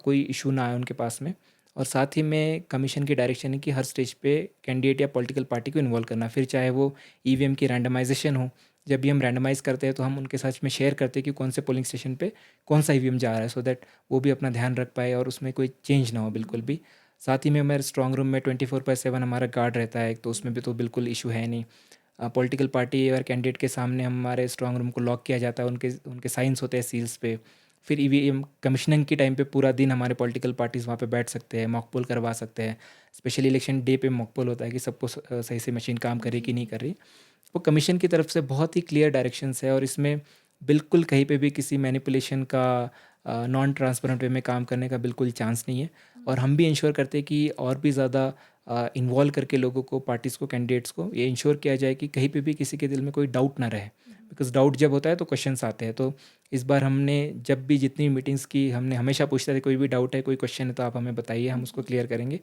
कोई इशू ना आए उनके पास में। और साथ ही में कमीशन की डायरेक्शन है कि हर स्टेज पे कैंडिडेट या पॉलिटिकल पार्टी को इन्वॉल्व करना, फिर चाहे वो ईवीएम की रैंडमाइजेशन हो। जब भी हम रैंडमाइज़ करते हैं तो हम उनके साथ में शेयर करते हैं कि कौन से पोलिंग स्टेशन पे कौन सा ईवीएम जा रहा है, सो दैट वो भी अपना ध्यान रख पाए और उसमें कोई चेंज ना हो बिल्कुल भी। साथ ही में हमारे स्ट्रॉन्ग रूम में 24/7 हमारा गार्ड रहता है, तो उसमें भी तो बिल्कुल इशू है नहीं। पॉलिटिकल पार्टी और कैंडिडेट के सामने हमारे स्ट्रॉन्ग रूम को लॉक किया जाता है, उनके उनके साइंस होते हैं सील्स पे। फिर ईवीएम कमिशनिंग के टाइम पे पूरा दिन हमारे पॉलिटिकल पार्टीज़ वहाँ पे बैठ सकते हैं, मॉक पोल करवा सकते हैं। स्पेशली इलेक्शन डे पे मॉक पोल होता है कि सबको सही से मशीन काम कर रही कि नहीं कर रही। वो कमीशन की तरफ से बहुत ही क्लियर डायरेक्शंस है और इसमें बिल्कुल कहीं पे भी किसी मैनिपुलेशन का, नॉन ट्रांसपेरेंट वे में काम करने का बिल्कुल चांस नहीं है। और हम भी इंश्योर करते हैं कि और भी ज़्यादा इन्वॉल्व करके लोगों को, पार्टीज़ को, कैंडिडेट्स को ये इंश्योर किया जाए कि कहीं पे भी किसी के दिल में कोई डाउट ना रहे। बिकॉज डाउट जब होता है तो क्वेश्चंस आते हैं। तो इस बार हमने जब भी जितनी मीटिंग्स की, हमने हमेशा पूछते थे कोई भी डाउट है, कोई क्वेश्चन है तो आप हमें बताइए, हम उसको क्लियर करेंगे।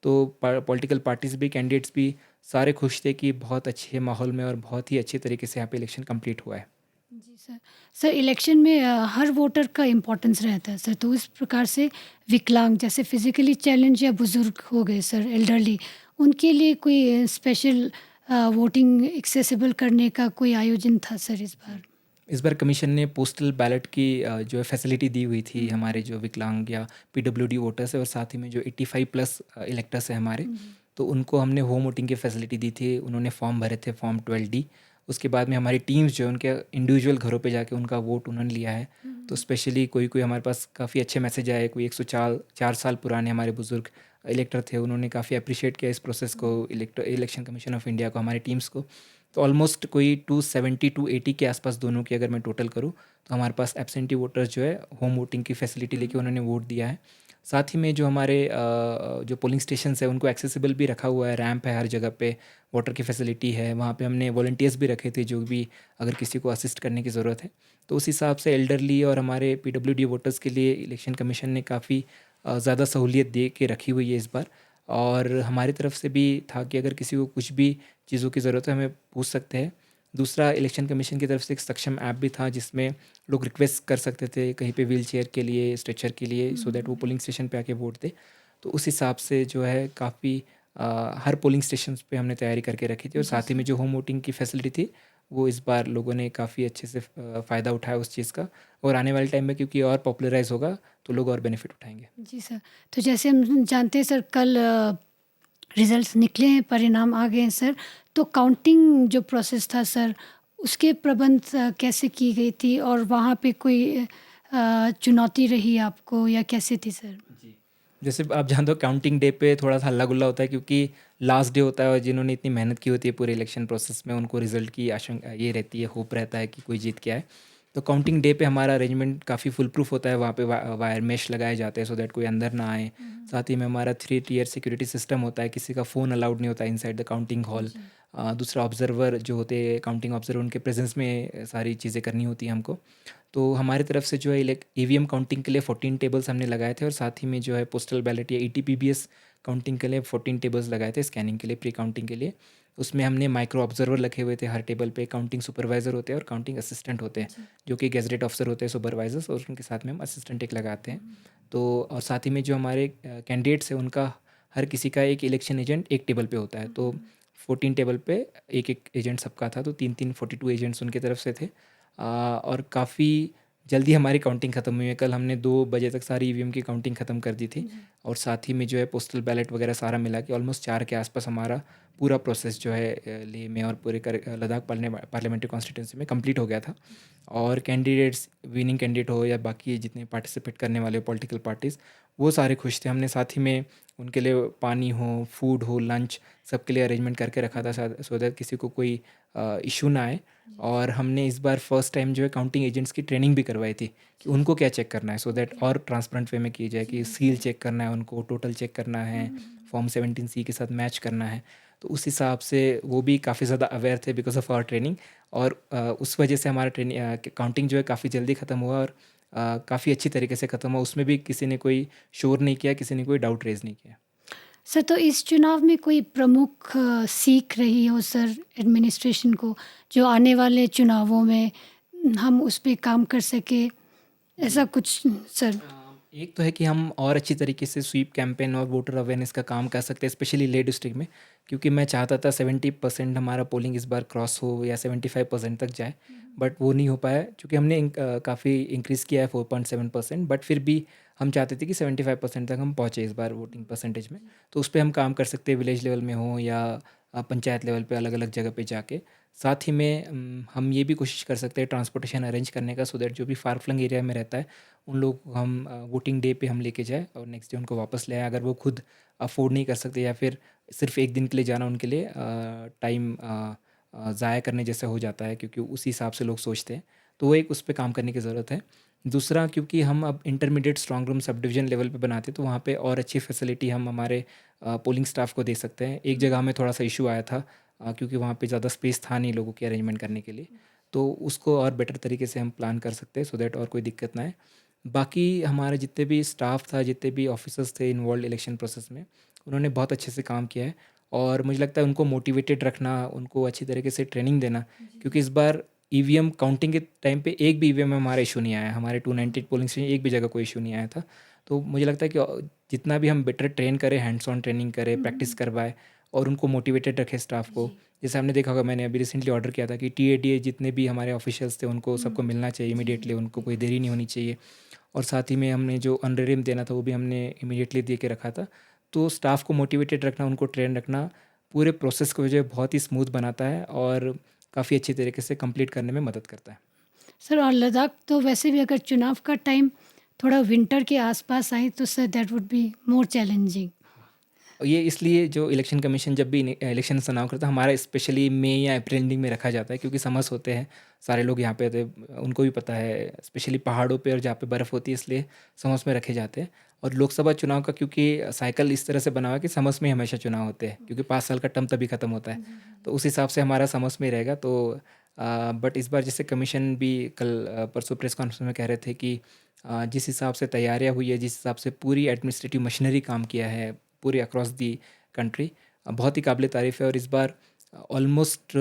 तो पॉलिटिकल पार्टीज़ भी, कैंडिडेट्स भी सारे खुश थे कि बहुत अच्छे माहौल में और बहुत ही अच्छे तरीके से यहाँ पे इलेक्शन कंप्लीट हुआ है। जी सर। सर इलेक्शन में हर वोटर का इम्पोर्टेंस रहता है सर, तो इस प्रकार से विकलांग जैसे फिजिकली चैलेंज या बुजुर्ग हो गए सर, एल्डरली, उनके लिए कोई स्पेशल वोटिंग एक्सेसिबल करने का कोई आयोजन था सर इस बार? इस बार कमीशन ने पोस्टल बैलेट की जो है फैसिलिटी दी हुई थी हमारे जो विकलांग या पीडब्ल्यूडी वोटर्स है और साथ ही में जो 85 प्लस इलेक्टर्स हैं हमारे, तो उनको हमने होम वोटिंग की फैसिलिटी दी थी। उन्होंने फॉर्म भरे थे, फॉर्म 12D। उसके बाद में हमारी टीम्स जो है उनके इंडिविजुअल घरों पे जाके उनका वोट उन्होंने लिया है। तो स्पेशली कोई हमारे पास काफ़ी अच्छे मैसेज आए, कोई 104 साल पुराने हमारे बुज़ुर्ग इलेक्टर थे, उन्होंने काफ़ी अप्रिशिएट किया इस प्रोसेस को, इलेक्शन कमीशन ऑफ इंडिया को, हमारी टीम्स को। तो ऑलमोस्ट कोई 270 टू 80 के आसपास दोनों की अगर मैं टोटल करूँ, तो हमारे पास एब्सेंटी वोटर्स जो है होम वोटिंग की फैसिलिटी लेके उन्होंने वोट दिया है। साथ ही में जो हमारे जो पोलिंग स्टेशंस है उनको एक्सेसिबल भी रखा हुआ है, रैंप है हर जगह पे, वाटर की फैसिलिटी है, वहाँ पे हमने वॉलंटियर्स भी रखे थे जो भी अगर किसी को असिस्ट करने की ज़रूरत है। तो उस हिसाब से एल्डरली और हमारे पीडब्ल्यूडी वोटर्स के लिए इलेक्शन कमीशन ने काफ़ी ज़्यादा सहूलियत दे के रखी हुई है इस बार। और हमारी तरफ से भी था कि अगर किसी को कुछ भी चीज़ों की ज़रूरत है हमें पूछ सकते हैं। दूसरा, इलेक्शन कमीशन की तरफ से एक सक्षम ऐप भी था जिसमें लोग रिक्वेस्ट कर सकते थे कहीं पे व्हील चेयर के लिए, स्ट्रेचर के लिए, सो दैट वो पोलिंग स्टेशन पे आके वोट दे। तो उस हिसाब से जो है काफ़ी हर पोलिंग स्टेशन पे हमने तैयारी करके रखी थी। और साथ ही में जो होम वोटिंग की फैसिलिटी थी वो इस बार लोगों ने काफ़ी अच्छे से फ़ायदा उठाया उस चीज़ का। और आने वाले टाइम में क्योंकि और पॉपुलराइज होगा तो लोग और बेनिफिट उठाएंगे। जी सर। तो जैसे हम जानते हैं सर, कल रिजल्ट्स निकले हैं, परिणाम आ गए हैं सर। तो काउंटिंग जो प्रोसेस था सर, उसके प्रबंध कैसे की गई थी, और वहाँ पे कोई चुनौती रही आपको या कैसे थी सर? जी। जैसे आप जानते हो काउंटिंग डे पे थोड़ा सा हल्ला गुल्ला होता है क्योंकि लास्ट डे होता है और जिन्होंने इतनी मेहनत की होती है पूरे इलेक्शन प्रोसेस में उनको रिजल्ट की आशंका ये रहती है, होप रहता है कि कोई जीत के आए। तो काउंटिंग डे पे हमारा अरेंजमेंट काफ़ी फुल प्रूफ होता है, वहाँ पे वायर मेश लगाए जाते हैं सो दैट कोई अंदर ना आए। साथ ही में हमारा 3 टियर सिक्योरिटी सिस्टम होता है, किसी का फ़ोन अलाउड नहीं होता इनसाइड द काउंटिंग हॉल। दूसरा, ऑब्जर्वर जो होते हैं काउंटिंग ऑब्जर्वर, उनके प्रेजेंस में सारी चीज़ें करनी होती हैं हमको। तो हमारी तरफ से जो है ईवीएम काउंटिंग के लिए 14 टेबल्स हमने लगाए थे और साथ ही में जो है पोस्टल बैलेट या ईटीपीबीएस काउंटिंग के लिए 14 टेबल्स लगाए थे स्कैनिंग के लिए, प्री काउंटिंग के लिए। उसमें हमने माइक्रो ऑब्जर्वर रखे हुए थे हर टेबल पे, काउंटिंग सुपरवाइज़र होते हैं और काउंटिंग असिस्टेंट होते हैं जो कि गैजेटेड ऑफिसर होते हैं सुपरवाइजर्स, और उनके साथ में हम असिस्टेंट एक लगाते हैं। तो और साथ ही में जो हमारे कैंडिडेट्स हैं उनका हर किसी का एक इलेक्शन एजेंट एक टेबल पे होता है। तो 14 टेबल पे एक एक एजेंट सबका था, तो 3-3 42 एजेंट्स उनकी तरफ से थे। और काफ़ी जल्दी हमारी काउंटिंग ख़त्म हुई है। कल हमने 2 बजे तक सारी ईवीएम की काउंटिंग ख़त्म कर दी थी। और साथ ही में जो है पोस्टल बैलेट वगैरह सारा मिला के ऑलमोस्ट 4 के आसपास हमारा पूरा प्रोसेस जो है लेह में और पूरे लद्दाख पार्लियामेंट्री कॉन्स्टिट्यूंसी में कंप्लीट हो गया था। और कैंडिडेट्स, विनिंग कैंडिडेट हो या बाकी जितने पार्टिसिपेट करने वाले पॉलिटिकल पार्टीज़, वो सारे खुश थे। हमने साथ ही में उनके लिए पानी हो, फूड हो, लंच सबके लिए अरेंजमेंट करके रखा था सो दैट किसी को कोई इशू ना आए। और हमने इस बार फर्स्ट टाइम जो है काउंटिंग एजेंट्स की ट्रेनिंग भी करवाई थी कि उनको क्या चेक करना है, सो दैट और ट्रांसपेरेंट वे में की जाए कि सील चेक करना है उनको, टोटल चेक करना है, फॉर्म 17C के साथ मैच करना है। तो उस हिसाब से वो भी काफ़ी ज़्यादा अवेयर थे बिकॉज ऑफ आवर ट्रेनिंग। और उस वजह से हमारा काउंटिंग जो है काफ़ी जल्दी ख़त्म हुआ और काफ़ी अच्छी तरीके से ख़त्म हुआ। उसमें भी किसी ने कोई शोर नहीं किया, किसी ने कोई डाउट रेज़ नहीं किया। सर, तो इस चुनाव में कोई प्रमुख सीख रही हो सर एडमिनिस्ट्रेशन को, जो आने वाले चुनावों में हम उस पे काम कर सके, ऐसा कुछ सर? एक तो है कि हम और अच्छी तरीके से स्वीप कैंपेन और वोटर अवेयरनेस का काम कर सकते हैं स्पेशली लेह डिस्ट्रिक्ट में, क्योंकि मैं चाहता था 70% हमारा पोलिंग इस बार क्रॉस हो या 75% तक जाए, बट वो नहीं हो पाया क्योंकि हमने काफ़ी इंक्रीज़ किया है 4.7%, बट फिर भी हम चाहते थे कि 75% तक हम पहुँचे इस बार वोटिंग परसेंटेज में। तो उस पर हम काम कर सकते हैं, विलेज लेवल में हो या पंचायत लेवल पे अलग अलग जगह पे जाके। साथ ही में हम ये भी कोशिश कर सकते हैं ट्रांसपोर्टेशन अरेंज करने का, सो दैट जो भी फार फ्लंग एरिया में रहता है उन लोग को हम वोटिंग डे पे हम लेके जाए और नेक्स्ट डे उनको वापस ले आए अगर वो खुद अफोर्ड नहीं कर सकते, या फिर सिर्फ एक दिन के लिए जाना उनके लिए टाइम ज़ाया करने जैसा हो जाता है, क्योंकि उसी हिसाब से लोग सोचते हैं। तो वो एक उस पर काम करने की ज़रूरत है। दूसरा, क्योंकि हम अब intermediate strong room sub division level पे बनाते हैं तो वहाँ पे और अच्छी फैसिलिटी हम हमारे पोलिंग स्टाफ को दे सकते हैं। एक जगह में थोड़ा सा इशू आया था क्योंकि वहाँ पे ज़्यादा स्पेस था नहीं लोगों के अरेंजमेंट करने के लिए, तो उसको और बेटर तरीके से हम प्लान कर सकते हैं सो दैट और कोई दिक्कत ना आए। बाकी हमारे जितने भी स्टाफ था, जितने भी ऑफिसर्स थे इन्वॉल्व इलेक्शन प्रोसेस में, उन्होंने बहुत अच्छे से काम किया है। और मुझे लगता है उनको मोटिवेटेड रखना, उनको अच्छी तरीके से ट्रेनिंग देना, क्योंकि इस बार ईवीएम काउंटिंग के टाइम पे एक भी ईवीएम में हमारा इशू नहीं आया। हमारे 298 पोलिंग स्टेशन एक भी जगह कोई इशू नहीं आया था। तो मुझे लगता है कि जितना भी हम बेटर ट्रेन करें, हैंड्स ऑन ट्रेनिंग करें, प्रैक्टिस करवाएं और उनको मोटिवेटेड रखें स्टाफ को। जैसे हमने देखा होगा, मैंने अभी रिसेंटली ऑर्डर किया था कि टीएडीए जितने भी हमारे ऑफिशियल्स थे उनको सबको मिलना चाहिए इमीडिएटली, उनको कोई देरी नहीं होनी चाहिए। और साथ ही में हमने जो ऑनरेरियम देना था वो भी हमने इमीडिएटली दे के रखा था। तो स्टाफ को मोटिवेटेड रखना, उनको ट्रेन रखना पूरे प्रोसेस को जो है बहुत ही स्मूथ बनाता है और काफ़ी अच्छी तरीके से कंप्लीट करने में मदद करता है। सर और लद्दाख तो वैसे भी अगर चुनाव का टाइम थोड़ा विंटर के आसपास आए तो sir that would be more challenging. और ये इसलिए जो इलेक्शन कमीशन जब भी इलेक्शन चुनाव करता है हमारा स्पेशली मई या अप्रैल एंडिंग में रखा जाता है, क्योंकि समर्स होते हैं, सारे लोग यहाँ पे आते हैं, उनको भी पता है, स्पेशली पहाड़ों पे और जहाँ पे बर्फ़ होती है, इसलिए समर्स में रखे जाते हैं। और लोकसभा चुनाव का क्योंकि साइकिल इस तरह से बना हुआ है कि समर्स में ही हमेशा चुनाव होते हैं, क्योंकि 5 साल का टर्म तभी ख़त्म होता है, तो उस हिसाब से हमारा समर्स में ही रहेगा। तो बट इस बार जैसे कमीशन भी कल परसों प्रेस कॉन्फ्रेंस में कह रहे थे कि जिस हिसाब से तैयारियां हुई है, जिस हिसाब से पूरी एडमिनिस्ट्रेटिव मशीनरी काम किया है पूरे अक्रॉस दी कंट्री, बहुत ही काबिल तारीफ़ है। और इस बार ऑलमोस्ट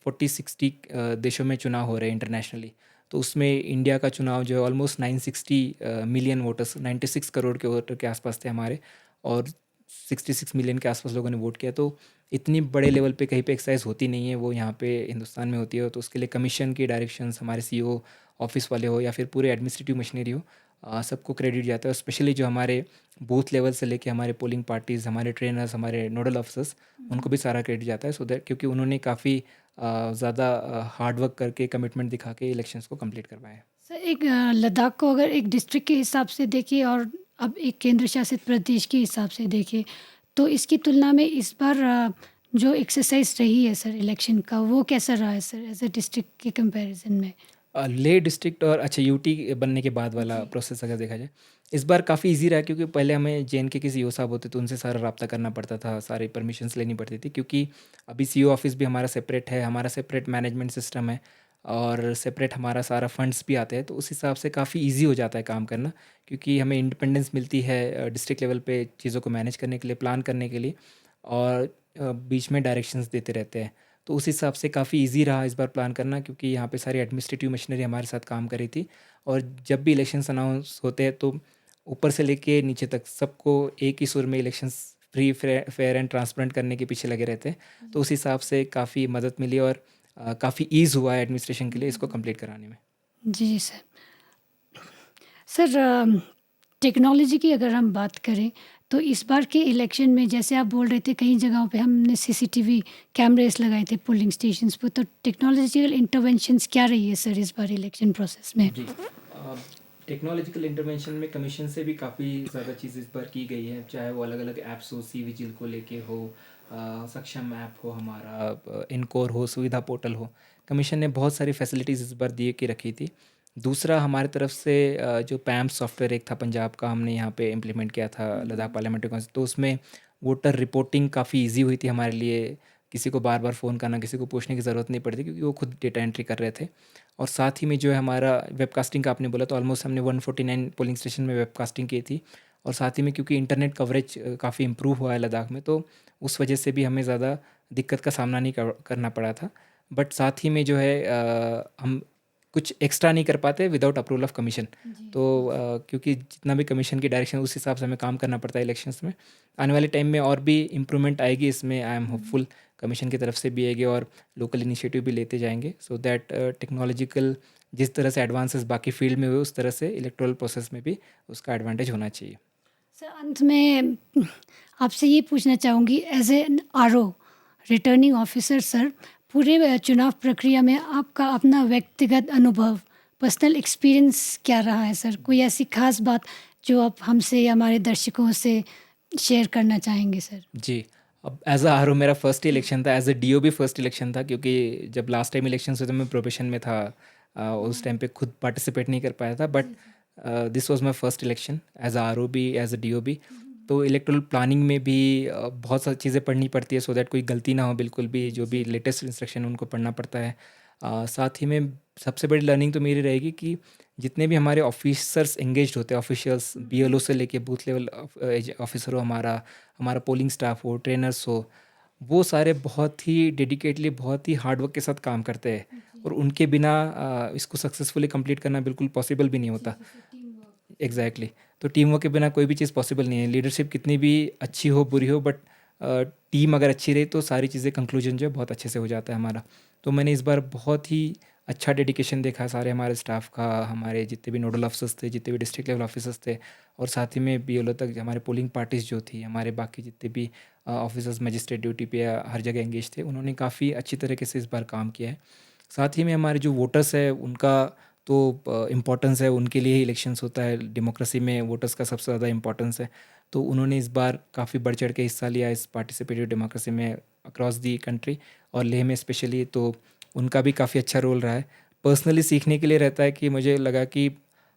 40-60 देशों में चुनाव हो रहे हैं इंटरनेशनली, तो उसमें इंडिया का चुनाव जो है ऑलमोस्ट 960 मिलियन वोटर्स, 96 करोड़ के वोटर के आसपास थे हमारे, और 66 मिलियन के आसपास लोगों ने वोट किया। तो इतनी बड़े लेवल पे कहीं पे एक्सरसाइज होती नहीं है, वो यहाँ पे हिंदुस्तान में होती है। तो उसके लिए कमीशन की डायरेक्शंस, हमारे सीईओ ऑफिस वाले हो या फिर पूरे एडमिनिस्ट्रेटिव मशीनरी हो, सबको क्रेडिट जाता है। स्पेशली जो हमारे बूथ लेवल से लेके हमारे पोलिंग पार्टीज़, हमारे ट्रेनर्स, हमारे नोडल ऑफिसर्स, उनको भी सारा क्रेडिट जाता है। सो दैट क्योंकि उन्होंने काफ़ी ज़्यादा हार्ड वर्क करके, कमिटमेंट दिखा के इलेक्शंस को कंप्लीट करवाया है। सर एक लद्दाख को अगर एक डिस्ट्रिक्ट के हिसाब से देखें और अब एक केंद्र शासित प्रदेश के हिसाब से देखें तो इसकी तुलना में इस बार जो एक्सरसाइज रही है सर इलेक्शन का वो कैसा रहा है सर एज ए डिस्ट्रिक्ट के कंपैरिजन में? ले डिस्ट्रिक्ट और अच्छा यूटी बनने के बाद वाला जी। प्रोसेस अगर देखा जाए, इस बार काफ़ी इजी रहा, क्योंकि पहले हमें जेएन के किसी सीईओ साहब होते तो उनसे सारा रब्ता करना पड़ता था, सारी परमिशंस लेनी पड़ती थी, क्योंकि अभी सीईओ ऑफिस भी हमारा सेपरेट है, हमारा सेपरेट मैनेजमेंट सिस्टम है, और सेपरेट हमारा सारा फंड्स भी आते हैं। तो उस हिसाब से काफ़ी ईजी हो जाता है काम करना, क्योंकि हमें इंडिपेंडेंस मिलती है डिस्ट्रिक्ट लेवल पे चीज़ों को मैनेज करने के लिए, प्लान करने के लिए, और बीच में डायरेक्शंस देते रहते हैं। तो उस हिसाब से काफ़ी इजी रहा इस बार प्लान करना, क्योंकि यहाँ पे सारी एडमिनिस्ट्रेटिव मशीनरी हमारे साथ काम कर रही थी। और जब भी इलेक्शंस अनाउंस होते हैं तो ऊपर से लेके नीचे तक सबको एक ही सुर में elections free, fair and transparent करने के पीछे लगे रहते हैं। तो उस हिसाब से काफ़ी मदद मिली, और काफ़ी ईज़ हुआ है एडमिनिस्ट्रेशन के लिए इसको कंप्लीट कराने में। जी सर। सर टेक्नोलॉजी की अगर हम बात करें तो इस बार के इलेक्शन में जैसे आप बोल रहे थे कई जगहों पे हमने सीसीटीवी कैमरेस लगाए थे पोलिंग स्टेशंस पर, तो टेक्नोलॉजिकल इंटरवेंशंस क्या रही है सर इस बार इलेक्शन प्रोसेस में? जी, टेक्नोलॉजिकल इंटरवेंशन में कमीशन से भी काफ़ी ज़्यादा चीज़ इस बार की गई है, चाहे वो अलग अलग ऐप्स हो, सी विजिल को लेके हो, सक्षम ऐप हो, हमारा इनकोर हो, सुविधा पोर्टल हो, कमीशन ने बहुत सारी फैसिलिटीज़ इस बार दिए के रखी थी। दूसरा हमारी तरफ से जो पैम्प सॉफ्टवेयर एक था पंजाब का, हमने यहाँ पे इम्प्लीमेंट किया था लद्दाख पार्लियामेंट्री काउंसिल, तो उसमें वोटर रिपोर्टिंग काफ़ी इजी हुई थी हमारे लिए। किसी को बार बार फ़ोन करना, किसी को पूछने की ज़रूरत नहीं पड़ती, क्योंकि वो खुद डेटा एंट्री कर रहे थे। और साथ ही में जो है हमारा वेबकास्टिंग का आपने बोला, तो ऑलमोस्ट हमने 149 पोलिंग स्टेशन में वेबकास्टिंग की थी। और साथ ही में क्योंकि इंटरनेट कवरेज काफ़ी इम्प्रूव हुआ है लद्दाख में, तो उस वजह से भी हमें ज़्यादा दिक्कत का सामना नहीं करना पड़ा था। बट साथ ही में जो है हम कुछ एक्स्ट्रा नहीं कर पाते विदाउट अप्रूवल ऑफ कमीशन। तो क्योंकि जितना भी कमीशन की डायरेक्शन उस हिसाब से हमें काम करना पड़ता है इलेक्शंस में। आने वाले टाइम में और भी इम्प्रूवमेंट आएगी इसमें, आई एम होपफुल, कमीशन की तरफ से भी आएगी, और लोकल इनिशिएटिव भी लेते जाएंगे, सो दैट टेक्नोलॉजिकल जिस तरह से एडवांसेस बाकी फील्ड में हुए, उस तरह से इलेक्टोरल प्रोसेस में भी उसका एडवांटेज होना चाहिए। सर अंत में आपसे ये पूछना चाहूँगी as a RO returning officer sir, पूरे चुनाव प्रक्रिया में आपका अपना व्यक्तिगत अनुभव, पर्सनल एक्सपीरियंस क्या रहा है सर? कोई ऐसी खास बात जो आप हमसे या हमारे दर्शकों से शेयर करना चाहेंगे सर? जी, अब एज़ अ आरओ मेरा फर्स्ट इलेक्शन था, एज़ अ डीओ भी फर्स्ट इलेक्शन था, क्योंकि जब लास्ट टाइम इलेक्शन हुए तो मैं प्रोबेशन में था, उस टाइम पे खुद पार्टिसिपेट नहीं कर पाया था। But this was my first election as a RO भी, एज़ अ डीओ भी। तो इलेक्टोरल प्लानिंग में भी बहुत सारी चीज़ें पढ़नी पड़ती है, सो दैट कोई गलती ना हो, बिल्कुल भी जो भी लेटेस्ट इंस्ट्रक्शन उनको पढ़ना पड़ता है। साथ ही में सबसे बड़ी लर्निंग तो मेरी रहेगी कि जितने भी हमारे ऑफिसर्स एंगेज्ड होते हैं, ऑफिशियल्स, बीएलओ से लेके बूथ लेवल ऑफिसर हो, हमारा हमारा पोलिंग स्टाफ हो, ट्रेनर्स हो, वो सारे बहुत ही डेडिकेटली, बहुत ही हार्ड वर्क के साथ काम करते हैं, और उनके बिना इसको सक्सेसफुली कंप्लीट करना बिल्कुल पॉसिबल भी नहीं होता। एग्जैक्टली, तो टीम वर्क के बिना कोई भी चीज़ पॉसिबल नहीं है। लीडरशिप कितनी भी अच्छी हो, बुरी हो, बट टीम अगर अच्छी रही तो सारी चीज़ें कंक्लूजन जो है बहुत अच्छे से हो जाता है हमारा। तो मैंने इस बार बहुत ही अच्छा डेडिकेशन देखा सारे हमारे स्टाफ का, हमारे जितने भी नोडल ऑफिसर्स थे, जितने भी डिस्ट्रिक्ट लेवल ऑफिसर्स थे, और साथ ही में बीएलओ तक हमारे पोलिंग पार्टीज जो थी, हमारे बाकी जितने भी ऑफिसर्स मजिस्ट्रेट ड्यूटी पे या हर जगह एंगेज थे, उन्होंने काफ़ी अच्छी तरीके से इस बार काम किया है। साथ ही में हमारे जो वोटर्स है उनका तो इम्पोर्टेंस है उनके लिए ही इलेक्शंस होता है, डेमोक्रेसी में वोटर्स का सबसे ज़्यादा इम्पोर्टेंस है। तो उन्होंने इस बार काफ़ी बढ़ चढ़ के हिस्सा लिया इस पार्टिसिपेटिव डेमोक्रेसी में अक्रॉस दी कंट्री, और लेह में स्पेशली, तो उनका भी काफ़ी अच्छा रोल रहा है। पर्सनली सीखने के लिए रहता है कि मुझे लगा कि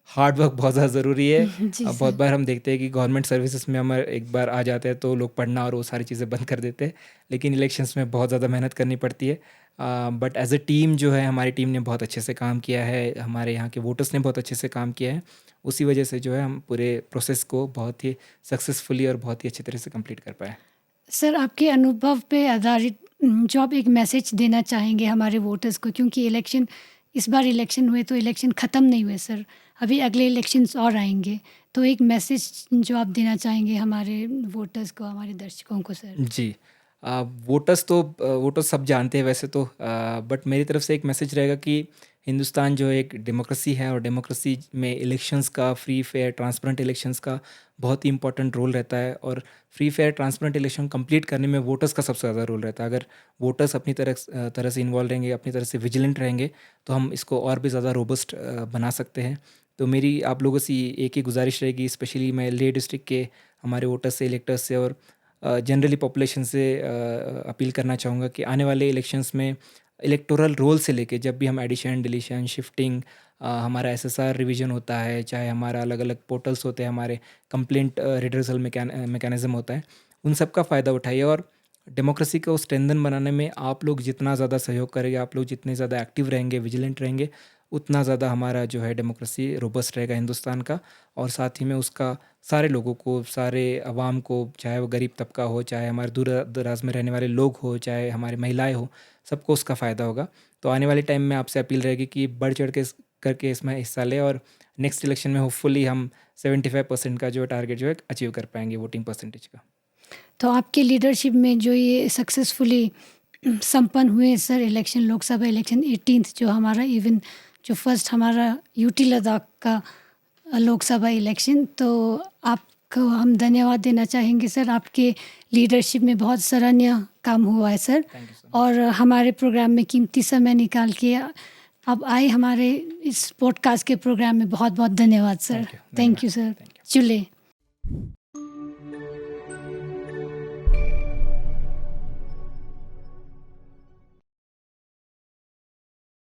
हार्ड वर्क बहुत ज़्यादा ज़रूरी है। जी बहुत सर। बार हम देखते हैं कि गवर्नमेंट सर्विसेज में हम एक बार आ जाते हैं तो लोग पढ़ना और वो सारी चीज़ें बंद कर देते हैं, लेकिन इलेक्शंस में बहुत ज़्यादा मेहनत करनी पड़ती है। बट एज अ टीम जो है, हमारी टीम ने बहुत अच्छे से काम किया है, हमारे यहाँ के वोटर्स ने बहुत अच्छे से काम किया है। उसी वजह से जो है हम पूरे प्रोसेस को बहुत ही सक्सेसफुली और बहुत ही अच्छी तरह से कंप्लीट कर पाए। सर, आपके अनुभव पे आधारित जो आप एक मैसेज देना चाहेंगे हमारे वोटर्स को, क्योंकि इलेक्शन इस बार इलेक्शन हुए तो इलेक्शन ख़त्म नहीं हुए सर, अभी अगले इलेक्शंस और आएंगे, तो एक मैसेज जो आप देना चाहेंगे हमारे वोटर्स को, हमारे दर्शकों को सर। जी। वोटर्स सब जानते हैं वैसे तो, बट मेरी तरफ से एक मैसेज रहेगा कि हिंदुस्तान जो एक डेमोक्रेसी है, और डेमोक्रेसी में इलेक्शंस का, फ्री फेयर ट्रांसपेरेंट इलेक्शंस का बहुत ही इंपॉर्टेंट रोल रहता है, और free fair transparent election complete करने में वोटर्स का सबसे ज़्यादा रोल रहता है। अगर वोटर्स अपनी तरह से इन्वॉल्व रहेंगे, अपनी तरह से विजिलेंट रहेंगे, तो हम इसको और भी ज़्यादा रोबस्ट बना सकते हैं। तो मेरी आप लोगों से एक ही गुजारिश रहेगी, स्पेशली मैं लेह डिस्ट्रिक्ट के हमारे वोटर्स से, इलेक्टर्स से और जनरली पॉपुलेशन से अपील करना चाहूँगा कि आने वाले इलेक्शंस में इलेक्टोरल रोल से लेके, जब भी हम एडिशन, डिलीशन, शिफ्टिंग, हमारा एसएसआर रिवीजन होता है, चाहे हमारा अलग अलग पोर्टल्स होते हैं, हमारे कंप्लेंट रिड्रेसल मैकेनिज्म होता है, उन सब का फ़ायदा उठाइए। और डेमोक्रेसी को स्ट्रेंथन बनाने में आप लोग जितना ज़्यादा सहयोग करेंगे, आप लोग जितने ज़्यादा एक्टिव रहेंगे, विजिलेंट रहेंगे, उतना ज़्यादा हमारा जो है डेमोक्रेसी रोबस्ट रहेगा हिंदुस्तान का। और साथ ही में उसका सारे लोगों को, सारे अवाम को, चाहे वो गरीब तबका हो, चाहे हमारे दूर दराज में रहने वाले लोग हो, चाहे हमारी महिलाएं हो, सबको उसका फ़ायदा होगा। तो आने वाले टाइम में आपसे अपील रहेगी कि बढ़ चढ़ के करके इसमें हिस्सा लें, और नेक्स्ट इलेक्शन में होपफुली हम 75% का जो टारगेट जो है अचीव कर पाएंगे वोटिंग परसेंटेज का। तो आपके लीडरशिप में जो ये सक्सेसफुली संपन्न हुए sir election, Lok Sabha election 18th जो हमारा, इवन जो फर्स्ट हमारा यूटी लद्दाख का लोकसभा इलेक्शन, तो आपको हम धन्यवाद देना चाहेंगे सर। आपके लीडरशिप में बहुत सराहनीय काम हुआ है sir, thank you so much. और हमारे प्रोग्राम में कीमती समय निकाल के अब आए हमारे इस पॉडकास्ट के प्रोग्राम में, बहुत बहुत धन्यवाद sir. Thank you, thank you धन्यवाद, सर। Thank you. चुले।